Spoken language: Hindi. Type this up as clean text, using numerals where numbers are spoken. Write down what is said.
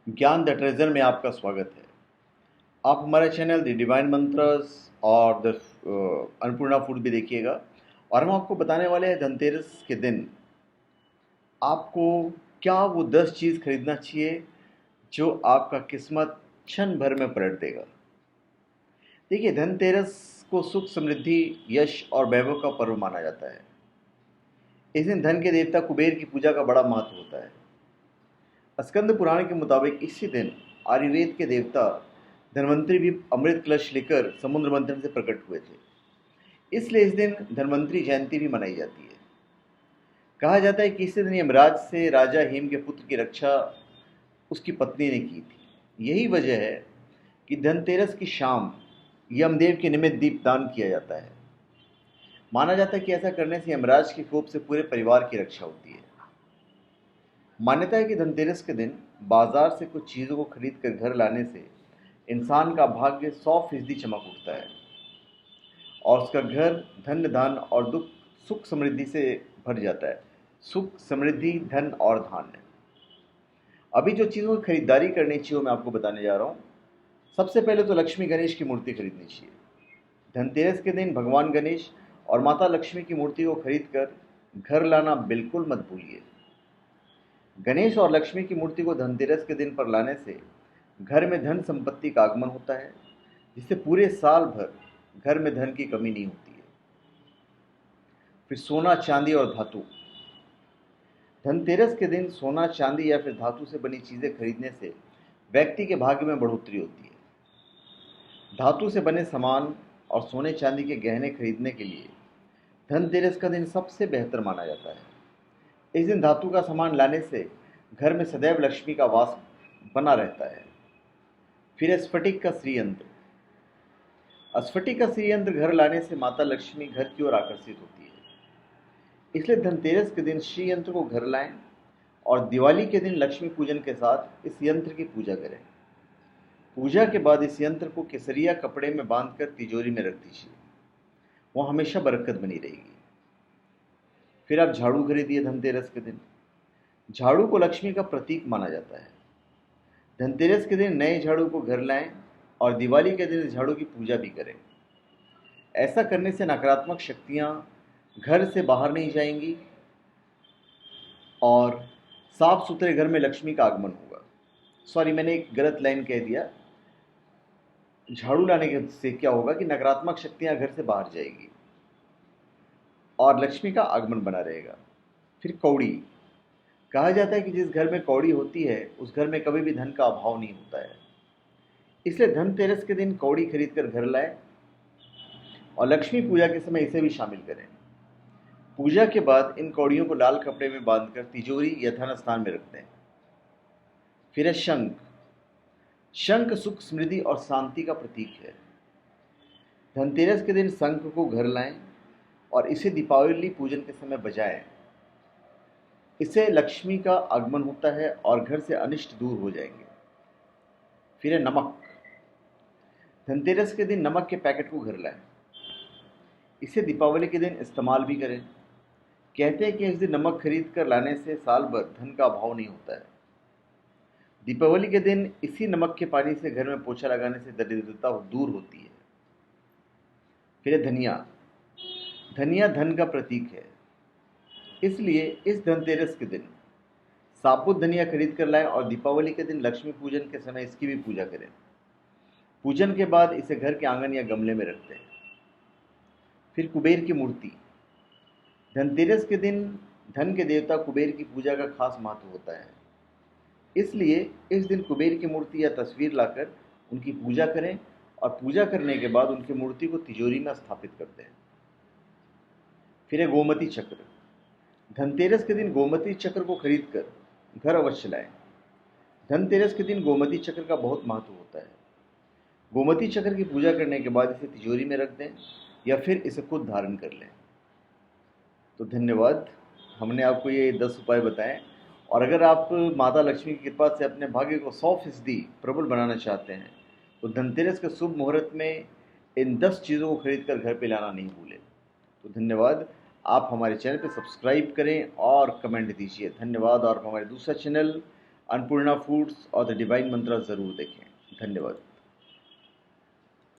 ज्ञान द ट्रेजर में आपका स्वागत है। आप हमारा चैनल द डिवाइन मंत्रस और द अन्नपूर्णा फूड भी देखिएगा। और हम आपको बताने वाले हैं धनतेरस के दिन आपको क्या वो 10 चीज़ खरीदना चाहिए जो आपका किस्मत क्षण भर में पलट देगा। देखिए, धनतेरस को सुख, समृद्धि, यश और वैभव का पर्व माना जाता है। इस दिन धन के देवता कुबेर की पूजा का बड़ा महत्व होता है। स्कंद पुराण के मुताबिक इसी दिन आयुर्वेद के देवता धन्वंतरी भी अमृत कलश लेकर समुद्र मंथन से प्रकट हुए थे। इसलिए इस दिन धन्वंतरी जयंती भी मनाई जाती है। कहा जाता है कि इसी दिन यमराज से राजा हेम के पुत्र की रक्षा उसकी पत्नी ने की थी। यही वजह है कि धनतेरस की शाम यमदेव के निमित्त दीप दान किया जाता है। माना जाता है कि ऐसा करने से यमराज के कोप से पूरे परिवार की रक्षा होती है। मान्यता है कि धनतेरस के दिन बाजार से कुछ चीज़ों को खरीद कर घर लाने से इंसान का भाग्य 100% चमक उठता है और उसका घर धन, धान और दुख, सुख समृद्धि से भर जाता है। सुख, समृद्धि, धन और धान्य। अभी जो चीज़ों की खरीदारी करनी चाहिए वो मैं आपको बताने जा रहा हूँ। सबसे पहले तो लक्ष्मी गणेश की मूर्ति खरीदनी चाहिए। धनतेरस के दिन भगवान गणेश और माता लक्ष्मी की मूर्ति को खरीद कर घर लाना बिल्कुल मत भूलिए। गणेश और लक्ष्मी की मूर्ति को धनतेरस के दिन पर लाने से घर में धन संपत्ति का आगमन होता है, जिससे पूरे साल भर घर में धन की कमी नहीं होती है। फिर सोना, चांदी और धातु। धनतेरस के दिन सोना, चांदी या फिर धातु से बनी चीज़ें खरीदने से व्यक्ति के भाग्य में बढ़ोतरी होती है। धातु से बने सामान और सोने चांदी के गहने खरीदने के लिए धनतेरस का दिन सबसे बेहतर माना जाता है। इस दिन धातु का सामान लाने से घर में सदैव लक्ष्मी का वास बना रहता है। फिर स्फटिक का श्रीयंत्र। स्फटिक का श्रीयंत्र घर लाने से माता लक्ष्मी घर की ओर आकर्षित होती है। इसलिए धनतेरस के दिन श्री यंत्र को घर लाएं और दिवाली के दिन लक्ष्मी पूजन के साथ इस यंत्र की पूजा करें। पूजा के बाद इस यंत्र को केसरिया कपड़े में बांधकर तिजोरी में रख दीजिए, वो हमेशा बरकत बनी रहेगी। फिर आप झाड़ू खरीदिए धनतेरस के दिन। झाड़ू को लक्ष्मी का प्रतीक माना जाता है। धनतेरस के दिन नए झाड़ू को घर लाएं और दिवाली के दिन झाड़ू की पूजा भी करें। ऐसा करने से नकारात्मक शक्तियां घर से बाहर नहीं जाएंगी और साफ सुथरे घर में लक्ष्मी का आगमन होगा। सॉरी, मैंने एक गलत लाइन कह दिया। झाड़ू लाने के से क्या होगा कि नकारात्मक शक्तियां घर से बाहर जाएगी और लक्ष्मी का आगमन बना रहेगा। फिर कौड़ी। कहा जाता है कि जिस घर में कौड़ी होती है उस घर में कभी भी धन का अभाव नहीं होता है। इसलिए धनतेरस के दिन कौड़ी खरीद कर घर लाएं और लक्ष्मी पूजा के समय इसे भी शामिल करें। पूजा के बाद इन कौड़ियों को लाल कपड़े में बांधकर तिजोरी या धन स्थान में रख दें। फिर है शंख। शंख सुख, समृद्धि और शांति का प्रतीक है। धनतेरस के दिन शंख को घर लाएं और इसे दीपावली पूजन के समय बजाएं। इससे लक्ष्मी का आगमन होता है और घर से अनिष्ट दूर हो जाएंगे। फिर है नमक। धनतेरस के दिन नमक के पैकेट को घर लाएं। इसे दीपावली के दिन इस्तेमाल भी करें। कहते हैं कि इस दिन नमक खरीद कर लाने से साल भर धन का अभाव नहीं होता है। दीपावली के दिन इसी नमक के पानी से घर में पोछा लगाने से दरिद्रता दूर होती है। फिर है धनिया। धनिया धन का प्रतीक है, इसलिए इस धनतेरस के दिन साबुत धनिया खरीद कर लाएं और दीपावली के दिन लक्ष्मी पूजन के समय इसकी भी पूजा करें। पूजन के बाद इसे घर के आंगन या गमले में रखते हैं। फिर कुबेर की मूर्ति। धनतेरस के दिन धन के देवता कुबेर की पूजा का खास महत्व होता है। इसलिए इस दिन कुबेर की मूर्ति या तस्वीर लाकर उनकी पूजा करें और पूजा करने के बाद उनकी मूर्ति को तिजोरी में स्थापित करते हैं। फिर है गोमती चक्र। धनतेरस के दिन गोमती चक्र को खरीद कर घर अवश्य लाएं। धनतेरस के दिन गोमती चक्र का बहुत महत्व होता है। गोमती चक्र की पूजा करने के बाद इसे तिजोरी में रख दें या फिर इसे खुद धारण कर लें। तो धन्यवाद, हमने आपको ये 10 उपाय बताएं। और अगर आप माता लक्ष्मी की कृपा से अपने भाग्य को 100% प्रबल बनाना चाहते हैं तो धनतेरस के शुभ मुहूर्त में इन 10 चीज़ों को खरीद कर घर पे लाना नहीं भूलें। तो धन्यवाद। आप हमारे चैनल पे सब्सक्राइब करें और कमेंट दीजिए। धन्यवाद। और हमारे दूसरा चैनल अन्नपूर्णा फूड्स और द डिवाइन मंत्रा ज़रूर देखें। धन्यवाद।